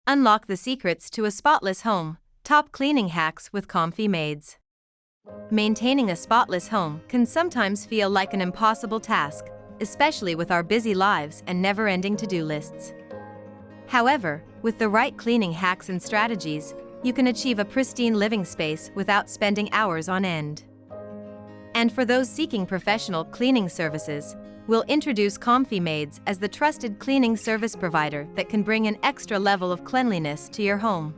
Unlock the secrets to a spotless home. Top cleaning hacks with Komffy Maids. Maintaining a spotless home can sometimes feel like an impossible task, especially with our busy lives and never-ending to-do lists. However, with the right cleaning hacks and strategies, you can achieve a pristine living space without spending hours on end. And for those seeking professional cleaning services, we'll introduce Komffy Maids as the trusted cleaning service provider that can bring an extra level of cleanliness to your home.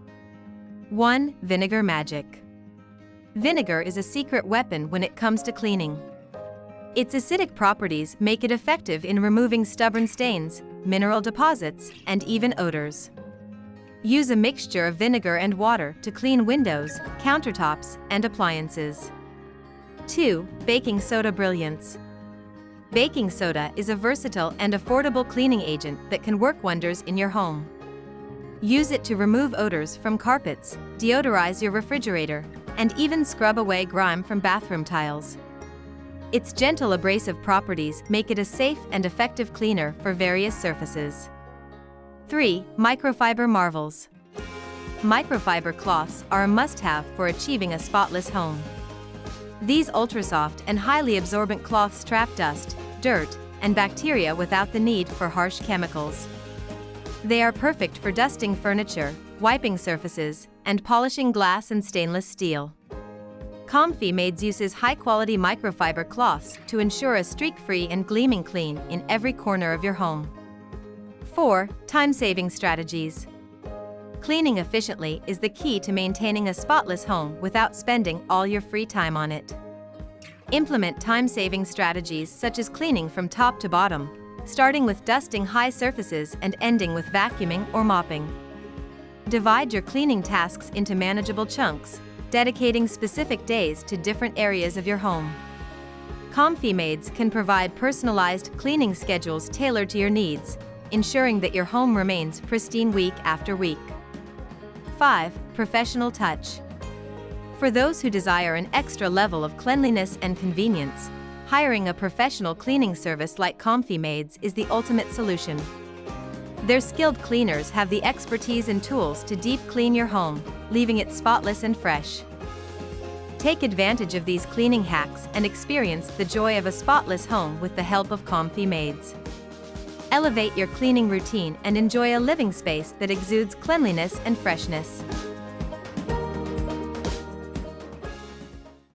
1. Vinegar Magic. Vinegar is a secret weapon when it comes to cleaning. Its acidic properties make it effective in removing stubborn stains, mineral deposits, and even odors. Use a mixture of vinegar and water to clean windows, countertops, and appliances. 2. Baking Soda Brilliance. Baking soda is a versatile and affordable cleaning agent that can work wonders in your home. Use it to remove odors from carpets, deodorize your refrigerator, and even scrub away grime from bathroom tiles. Its gentle abrasive properties make it a safe and effective cleaner for various surfaces. 3. Microfiber Marvels. Microfiber cloths are a must-have for achieving a spotless home. These ultra-soft and highly absorbent cloths trap dust, dirt, and bacteria without the need for harsh chemicals. They are perfect for dusting furniture, wiping surfaces, and polishing glass and stainless steel. Komffy Maids uses high-quality microfiber cloths to ensure a streak-free and gleaming clean in every corner of your home. 4. Time-saving strategies. Cleaning efficiently is the key to maintaining a spotless home without spending all your free time on it. Implement time-saving strategies such as cleaning from top to bottom, starting with dusting high surfaces and ending with vacuuming or mopping. Divide your cleaning tasks into manageable chunks, dedicating specific days to different areas of your home. Komffy Maids can provide personalized cleaning schedules tailored to your needs, ensuring that your home remains pristine week after week. 5. Professional Touch. For those who desire an extra level of cleanliness and convenience, hiring a professional cleaning service like Komffy Maids is the ultimate solution. Their skilled cleaners have the expertise and tools to deep clean your home, leaving it spotless and fresh. Take advantage of these cleaning hacks and experience the joy of a spotless home with the help of Komffy Maids. Elevate your cleaning routine and enjoy a living space that exudes cleanliness and freshness.